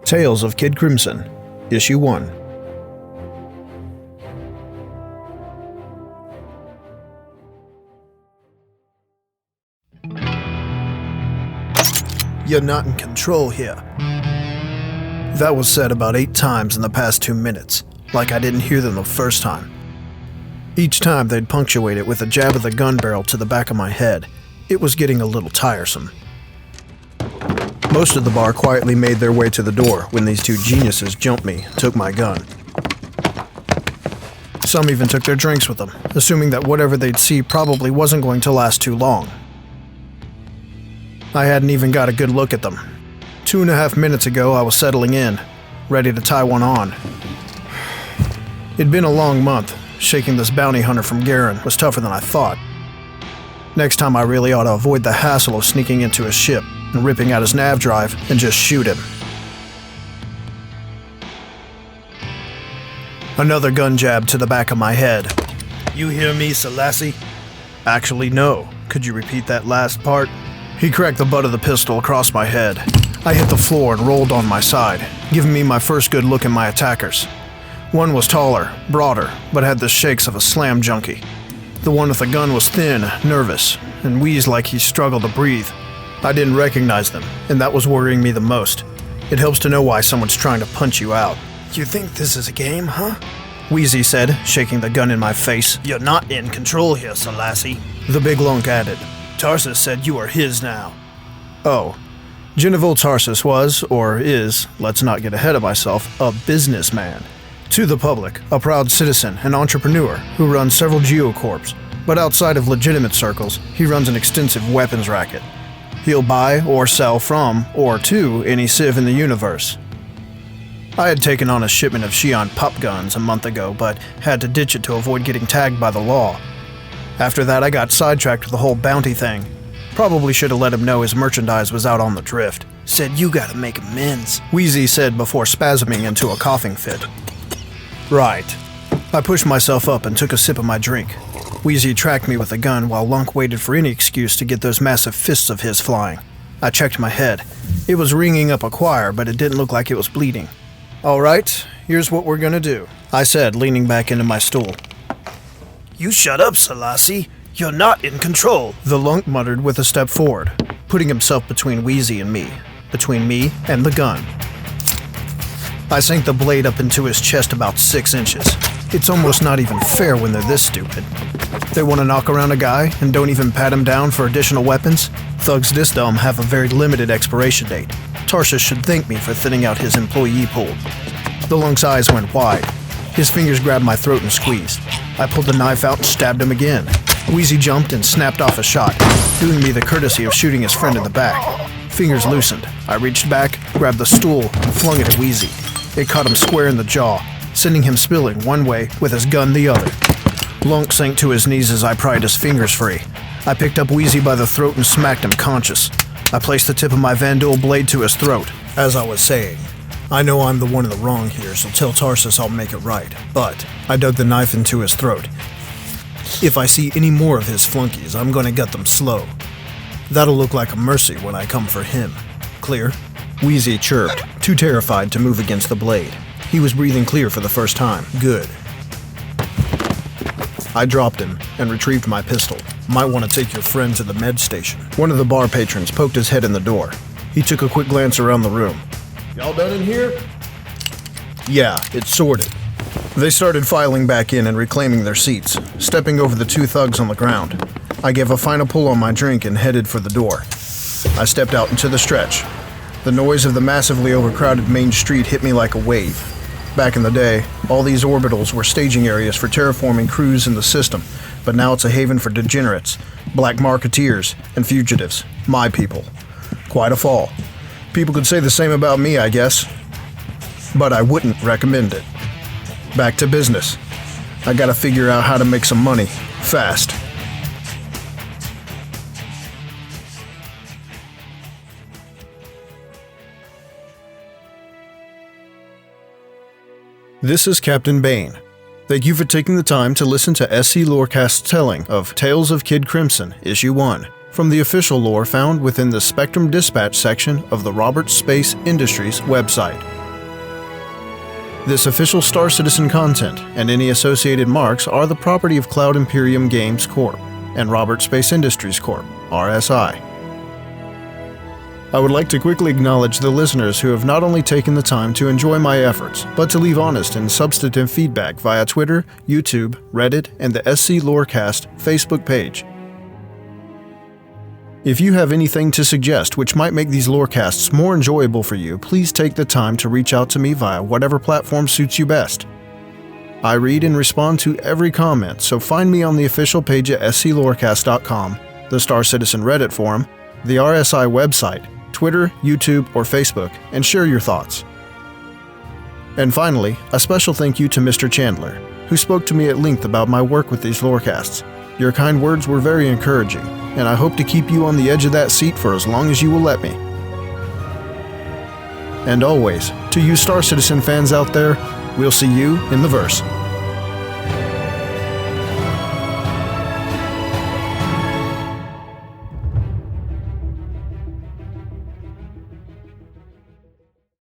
Tales of Kid Crimson, Issue 1. You're not in control here. That was said about 8 times in the past 2 minutes, like I didn't hear them the first time. Each time they'd punctuate it with a jab of the gun barrel to the back of my head. It was getting a little tiresome. Most of the bar quietly made their way to the door when these two geniuses jumped me and took my gun. Some even took their drinks with them, assuming that whatever they'd see probably wasn't going to last too long. I hadn't even got a good look at them. 2.5 minutes ago, I was settling in, ready to tie one on. It'd been a long month. Shaking this bounty hunter from Garen was tougher than I thought. Next time I really ought to avoid the hassle of sneaking into his ship and ripping out his nav drive and just shoot him. Another gun jab to the back of my head. You hear me, Selassie? Actually, no. Could you repeat that last part? He cracked the butt of the pistol across my head. I hit the floor and rolled on my side, giving me my first good look at my attackers. One was taller, broader, but had the shakes of a slam junkie. The one with the gun was thin, nervous, and wheezed like he struggled to breathe. I didn't recognize them, and that was worrying me the most. It helps to know why someone's trying to punch you out. You think this is a game, huh? Wheezy said, shaking the gun in my face. You're not in control here, Selassie. The big lunk added. Tarsus said you are his now. Oh. Geneville Tarsus was, or is, let's not get ahead of myself, a businessman. To the public, a proud citizen and entrepreneur who runs several geocorps, but outside of legitimate circles, he runs an extensive weapons racket. He'll buy or sell from or to any civ in the universe. I had taken on a shipment of Xi'an pop guns a month ago, but had to ditch it to avoid getting tagged by the law. After that, I got sidetracked with the whole bounty thing. Probably should have let him know his merchandise was out on the drift. Said you gotta make amends, Wheezy said before spasming into a coughing fit. Right. I pushed myself up and took a sip of my drink. Wheezy tracked me with a gun while Lunk waited for any excuse to get those massive fists of his flying. I checked my head. It was ringing up a choir, but it didn't look like it was bleeding. All right, here's what we're gonna do, I said, leaning back into my stool. You shut up, Selassie. You're not in control, the Lunk muttered with a step forward, putting himself between Wheezy and me, between me and the gun. I sank the blade up into his chest about 6 inches. It's almost not even fair when they're this stupid. They want to knock around a guy and don't even pat him down for additional weapons? Thugs this dumb have a very limited expiration date. Tarsus should thank me for thinning out his employee pool. The Lunk's eyes went wide. His fingers grabbed my throat and squeezed. I pulled the knife out and stabbed him again. Wheezy jumped and snapped off a shot, doing me the courtesy of shooting his friend in the back. Fingers loosened. I reached back, grabbed the stool, and flung it at Wheezy. It caught him square in the jaw, sending him spilling one way with his gun the other. Lunk sank to his knees as I pried his fingers free. I picked up Wheezy by the throat and smacked him conscious. I placed the tip of my Vandal blade to his throat. As I was saying, I know I'm the one in the wrong here, so tell Tarsus I'll make it right. But I dug the knife into his throat. If I see any more of his flunkies, I'm gonna gut them slow. That'll look like a mercy when I come for him. Clear? Wheezy chirped, too terrified to move against the blade. He was breathing clear for the first time. Good. I dropped him and retrieved my pistol. Might want to take your friend to the med station. One of the bar patrons poked his head in the door. He took a quick glance around the room. Y'all done in here? Yeah, it's sorted. They started filing back in and reclaiming their seats, stepping over the 2 thugs on the ground. I gave a final pull on my drink and headed for the door. I stepped out into the stretch. The noise of the massively overcrowded main street hit me like a wave. Back in the day, all these orbitals were staging areas for terraforming crews in the system, but now it's a haven for degenerates, black marketeers, and fugitives. My people. Quite a fall. People could say the same about me, I guess. But I wouldn't recommend it. Back to business. I gotta figure out how to make some money, fast. This is Captain Bayne. Thank you for taking the time to listen to SC LoreCast's telling of Tales of Kid Crimson, Issue 1, from the official lore found within the Spectrum Dispatch section of the Roberts Space Industries website. This official Star Citizen content and any associated marks are the property of Cloud Imperium Games Corp. and Robert Space Industries Corp. RSI. I would like to quickly acknowledge the listeners who have not only taken the time to enjoy my efforts, but to leave honest and substantive feedback via Twitter, YouTube, Reddit, and the SC LoreCast Facebook page. If you have anything to suggest which might make these LoreCasts more enjoyable for you, please take the time to reach out to me via whatever platform suits you best. I read and respond to every comment, so find me on the official page at sclorecast.com, the Star Citizen Reddit forum, the RSI website, Twitter, YouTube, or Facebook, and share your thoughts. And finally, a special thank you to Mr. Chandler, who spoke to me at length about my work with these LoreCasts. Your kind words were very encouraging, and I hope to keep you on the edge of that seat for as long as you will let me. And always, to you Star Citizen fans out there, we'll see you in the verse.